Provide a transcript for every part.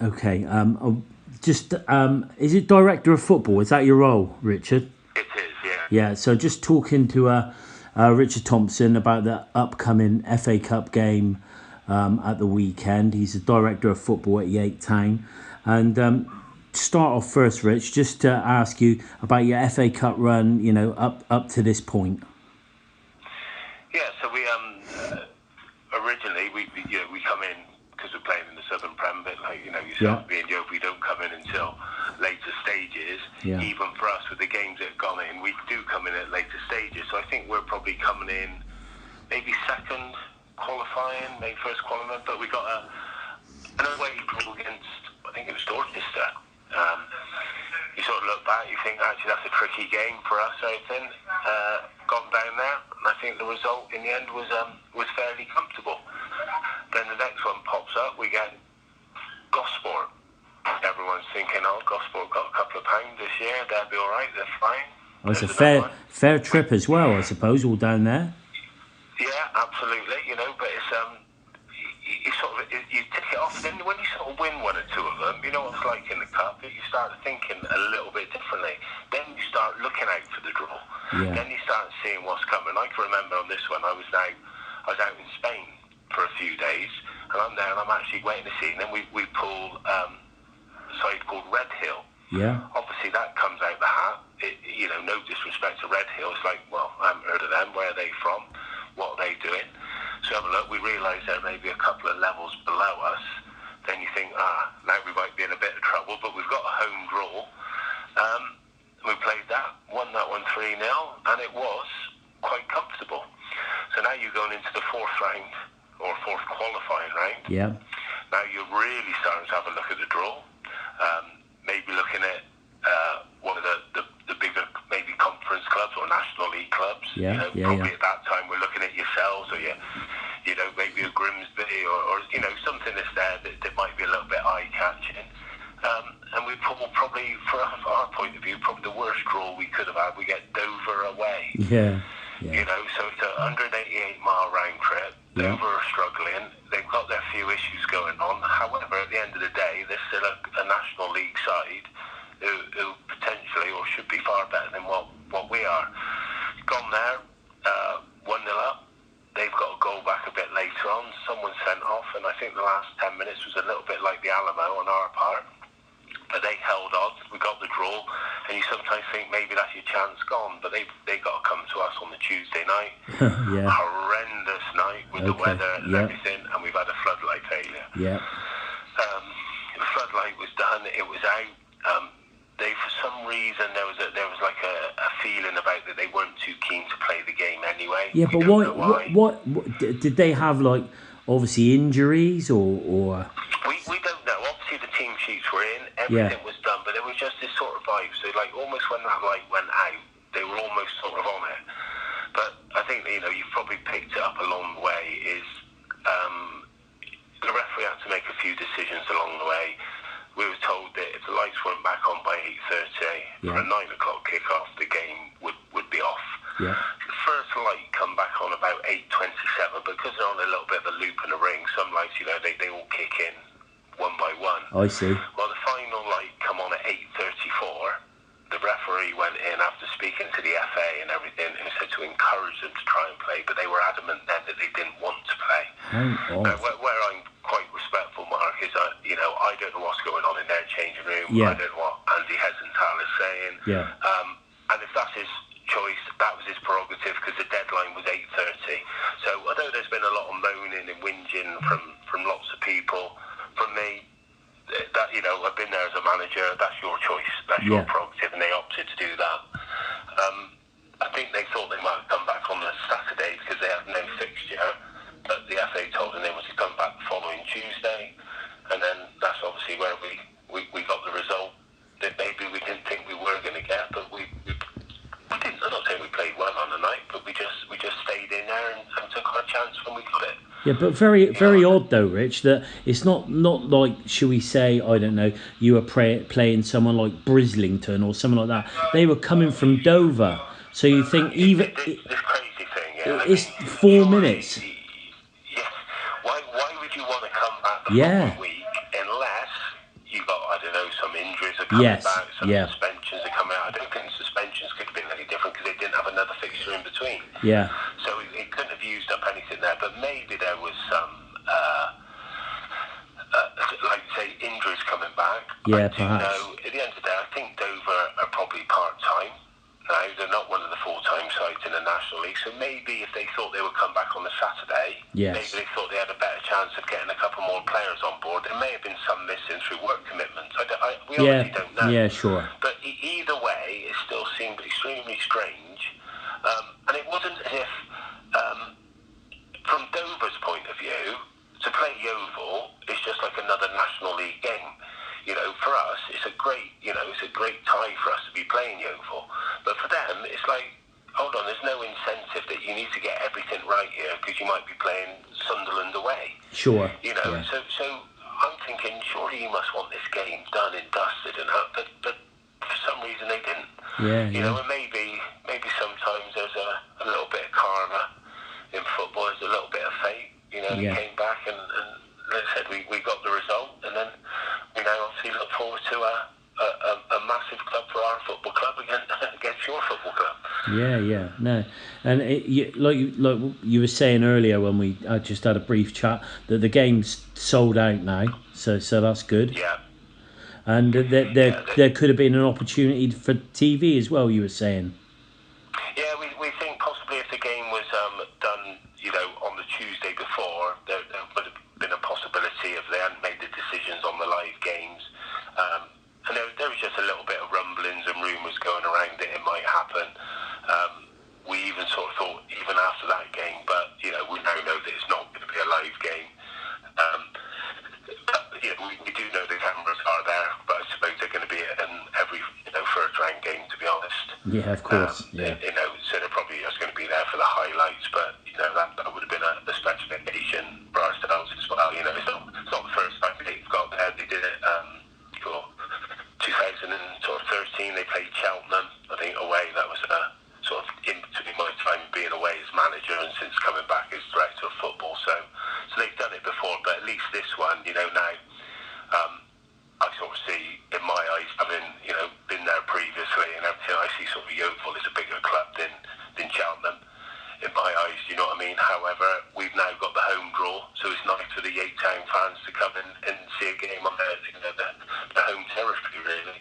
Okay. Is it director of football? Is that your role, Richard? It is, yeah. Yeah. So just talking to Richard Thompson about the upcoming FA Cup game at the weekend. He's the director of football at Yate Town, and start off first, Rich, just to ask you about your FA Cup run. You know, up to this point. Yeah, so we originally we come in because we're playing in the Southern Prem, but like yourself being Yeovil, we don't come in until later stages. Yeah. Even for us with the games that have gone in, we do come in at later stages. So I think we're probably coming in maybe second qualifying, maybe first qualifying, but we got an away draw against, I think it was Dorchester. You sort of look back, you think actually that's a tricky game for us. I think gone down there, and I think the result in the end was fairly comfortable. Then the next one pops up, we get Gosport. Everyone's thinking, oh, Gosport got a couple of pounds this year, they'll be all right, they're fine. Oh, it's a fair trip as well, I suppose, all down there. Yeah, absolutely. But it's you tick it off. Then when you sort of win one or two of them, you know what it's like in the cup. You start thinking a little bit differently. Then you start looking out for the draw. Yeah. Then you start seeing what's coming. I can remember on this one, I was out in Spain for a few days, and I'm there and I'm actually waiting to see. And then we pull a side called Red Hill. Yeah. Obviously that comes out the hat. No disrespect to Red Hill. It's like, well, I haven't heard of them. Where are they from? What are they doing? So have a look. We realise they're maybe a couple of levels below us. Then you think, now we might be in a bit of trouble, but we've got a home draw. We played that, won that one 3-0, and it was quite comfortable. So now you're going into the fourth round, or fourth qualifying round. Yeah. Now you're really starting to have a look at the draw. Maybe looking at one of the bigger maybe conference clubs or National League clubs. Yeah, Probably at that time we're looking at yourselves or maybe a Grimsby or something that's there that might be a little bit eye-catching. And we probably, from our point of view, probably the worst draw we could have had. We get Dover away. Yeah. So it's a 188-mile round trip. Yeah. Dover are struggling. They've got their few issues going on. However, at the end of the day, they're still a National League side who potentially or should be far better than what we are. Gone there, 1-0 up. They've got a goal back a bit later on. Someone sent off, and I think the last 10 minutes was a little bit like the Alamo on our part. But they held on. We got the draw, and you sometimes think maybe that's your chance gone. But they got to come to us on the Tuesday night. Yeah. Horrendous night with the weather and everything, and we've had a floodlight failure. Yeah. The floodlight was done. It was out. They, for some reason, there was like a feeling about that they weren't too keen to play the game anyway. Yeah, but what did they have, like, obviously injuries or? We don't know. Obviously the team sheets were in, everything was done, but there was just this sort of vibe. So like almost when that light went out, they were almost sort of on it. But I think you've probably picked it up along the way is the referee had to make a few decisions along the way. We were told that if the lights weren't back on by 8:30 for a 9 o'clock kick-off, the game would be off. Yeah. The first light come back on about 8:27, because they're on a little bit of a loop and a ring. Some lights, they all kick in one by one. I see. Well, the final light come on at 8:34. The referee went in after speaking to the FA and everything, and said to encourage them to try and play, but they were adamant then that they didn't want to play. Now, where I'm quite respectful, Mark, is I don't know what's going on in their changing room. Yeah. I don't know what Andy Hesenthal is saying. Yeah. And if that's his choice, that was his prerogative, because the deadline was 8:30. So although there's been a lot of moaning and whinging from lots of people, from me, that I've been there as a manager. That's your choice. That's your prerogative, and they opted to do that. I think they thought they might have come back on the Saturday because they have no fixture, but the FA told them they were to come back the following Tuesday, and then that's obviously where we got the result that maybe we didn't think we were going to get, but we didn't. I'm not saying we played well on the night, but we just stayed in there and took our chance when we got it. Yeah, but very odd though, Rich, that it's not like, should we say, I don't know, you were playing someone like Brislington or something like that. They were coming from Dover, so you think even this crazy thing, it's 4 minutes. Yes. Why would you want to come back the following week unless are coming Yes, back, some yeah, suspensions are coming out. I don't think the suspensions could have been any different because they didn't have another fixture in between. yeah, So it couldn't have used up anything there, but maybe there was some, like say, injuries coming back. yeah, I do perhaps. know, at the end of the day, I think Dover are probably part-time now. They're not one of the full-time sides in the National League, so maybe if they thought they would come back on the Saturday, Yes. maybe they thought they had a better chance of getting a couple more players on board. There may have been some missing through work commitments. We Yeah, obviously don't know. yeah, sure. But either way, it still seemed extremely strange. And it wasn't as if, from Dover's point of view, to play Yeovil is just like another National League game. You know, for us, it's a great tie for us to be playing Yeovil. But for them, it's like, hold on, there's no incentive that you need to get everything right here because you might be playing Sunderland away. Sure. You know, Yeah. so I'm thinking, surely you must want this game done and dusted and that, but for some reason they didn't. Yeah, You know, and maybe sometimes there's a little bit of karma in football, there's a little bit of fate. You know, Yeah. we came back and like I said, we got the result, and then we now obviously look forward to a massive club for our football club against your football club. Yeah, yeah, no, and like you were saying earlier when I just had a brief chat that the game's sold out now, so that's good. Yeah. And there could have been an opportunity for TV as well. You were saying. Yeah, we think possibly if the game was done, you know, on the Tuesday before, there would have been a possibility if they hadn't made the decisions on the live games. And there was just a little bit of rumblings and rumours going around that it might happen. We even sort of thought, even after that game, but, you know, we now know that it's not going to be a live game. But, you know, we do know the cameras are there, but I suppose they're going to be in every, you know, first round game, to be honest. Yeah, of course. Yeah. You know, so they're probably just going to be there for the highlights, but, you know, that would have been a special occasion for ourselves as well. You know, it's not the first time they've got there. They did it for 2013. They played Cheltenham, I think, away. That was sort of in between my time being away as manager and since coming back as director of football. So they've done it before, but at least this one, you know, now I sort of see, in my eyes, having, you know, been there previously and everything, I see sort of Yeovil as a bigger club than Cheltenham, in my eyes, you know what I mean? However, we've now got the home draw, so it's nice for the Yate Town fans to come and see a game on the home territory, really.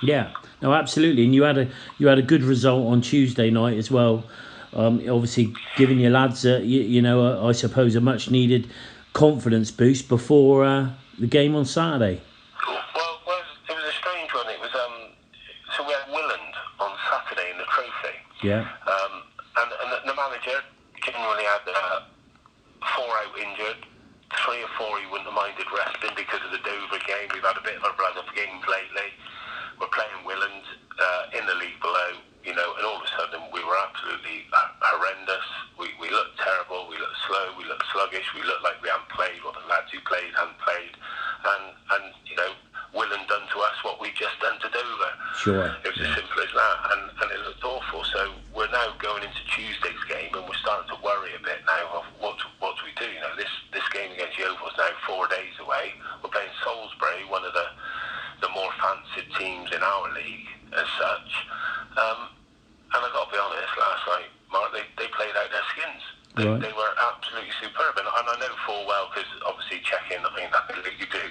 Yeah, no, absolutely, and you had a good result on Tuesday night as well. Obviously, giving your lads, I suppose, a much needed confidence boost before the game on Saturday. Well, it was a strange one. It was so we had Willand on Saturday in the trophy. Yeah. And the manager generally had 4 out injured, 3 or 4 he wouldn't have minded resting because of the Dover game. We've had a bit of a run of games lately. We're playing Willand in the league below, you know, and all of a sudden we were absolutely horrendous. We looked terrible, we looked slow, we looked sluggish, we looked like we hadn't played, or the lads who played hadn't played. And you know, Willand done to us what we just done to Dover. Sure. It was as simple as that, and it looked awful. So we're now going into Tuesday's game, and we're starting to worry a bit now of what do we do? You know, this game against Yeovil is now 4 days away. We're playing Salisbury, one of the more fancied teams in our league as such. And I've got to be honest, last night, Mark, they played out their skins. They were absolutely superb. And I know full well, because obviously checking, I mean, that's what you do.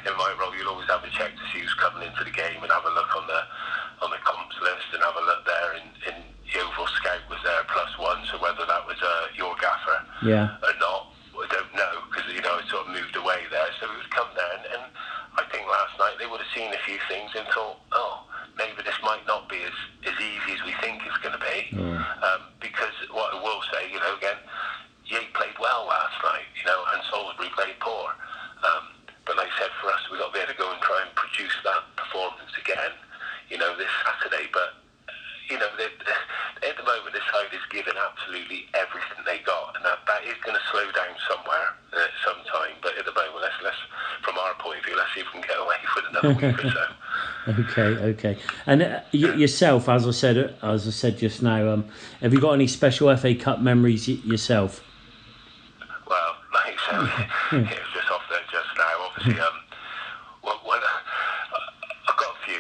In my role, you'll always have a check to see who's coming into the game and have a look on the comps list and have a look there. In Yeovil Scout was there +1, so whether that was your gaffer or not, I don't know, because, you know, it sort of moved away there. So we would come there, and I think last night they would have seen a few things and thought, oh, maybe this might not be as easy as we think it's going to be. Because what I will say, you know, again, Yate played well last night, you know, and Salisbury played poor. But like I said, for us, we've got to be able to go and try and produce that performance again, you know, this Saturday. But, you know, at the moment, this side is giving absolutely everything they got, and that is going to slow down somewhere sometime. But at the moment, let's from our point of view, let's see if we can get away with another week or so. Okay. And yourself, as I said just now, have you got any special FA Cup memories yourself? Well, like I said, it was just off there just now. Obviously, I've got a few.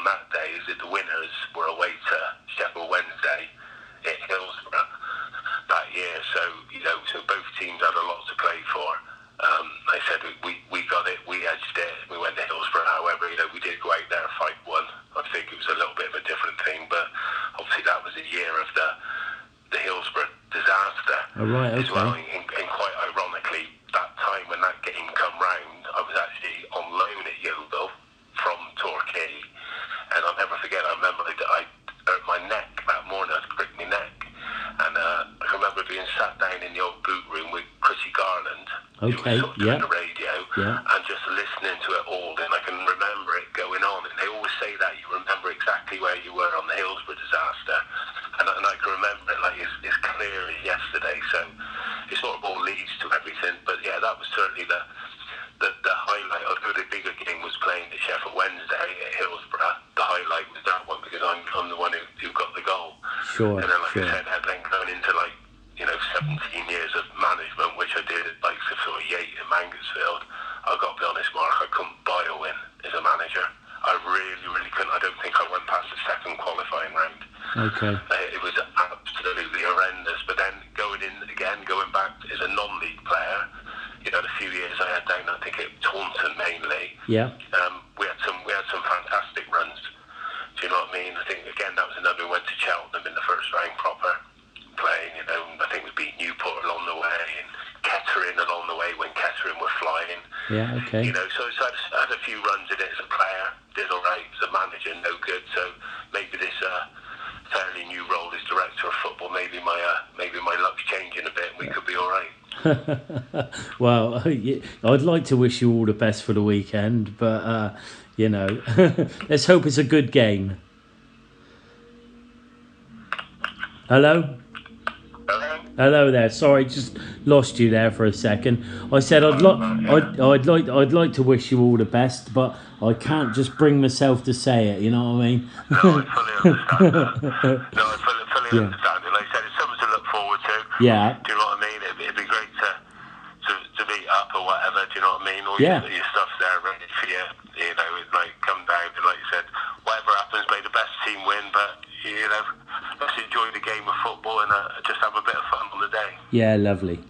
that day is that the winners were away to Sheffield Wednesday in Hillsborough that year. So, so both teams had a lot to play for. They said we got it, we edged it, we went to Hillsborough. However, we did go out there and fight one. I think it was a little bit of a different thing, but obviously that was the year of the Hillsborough disaster. Oh, right, okay. As well, and quite ironically, that time when that game come round, I was actually on loan at Yeovil from Torquay, and I'll never forget, I remember I hurt my neck that morning. I pricked my neck, and I remember being sat down in the old boot room with Chrissy Garland, who was sort of doing the radio, and just listening to it all, and I can remember it going on. And they always say that you remember exactly where you were on the Hillsborough disaster, and I can remember it like it's clear as yesterday. So it sort of all leads to everything. But yeah, that was certainly the highlight. Although the bigger game was playing at Sheffield Wednesday at Hillsborough, the highlight was that one, because I'm the one who got the goal. Sure. And then, like I said, then going into 17 years of management, which I did at likes of sort of Yate and Mansfield, I've got to be honest, Mark, I couldn't buy a win as a manager. I really, really couldn't. I don't think I went past the second qualifying round. Okay. It was absolutely horrendous. But then going back as a non-league player, the few years I had down, I think at Thompson mainly. Yeah. We had some fantastic runs. Do you know what I mean? I think again that was another. We went to Cheltenham in the first round proper, playing. I think we beat Newport along the way and Kettering along the way when Kettering were flying. Yeah. Okay. So I had a few runs in it as a player. Did all right as a manager, no good. So maybe this fairly new role as director of football, maybe my luck's changing a bit, and we could be all right. Well, I'd like to wish you all the best for the weekend, but let's hope it's a good game. Hello? Hello there. Sorry, just lost you there for a second. I said I'd like to wish you all the best, but I can't just bring myself to say it. You know what I mean? No, I fully understand that. No, I fully understand it. Like I said, it's something to look forward to. Yeah. Do you know what I mean? It'd be great to meet up or whatever. Do you know what I mean? All your stuff's there ready for you. Come down and like you said, whatever happens, may the best team win. But let's enjoy the game of football and just have a bit of fun on the day. Yeah, lovely.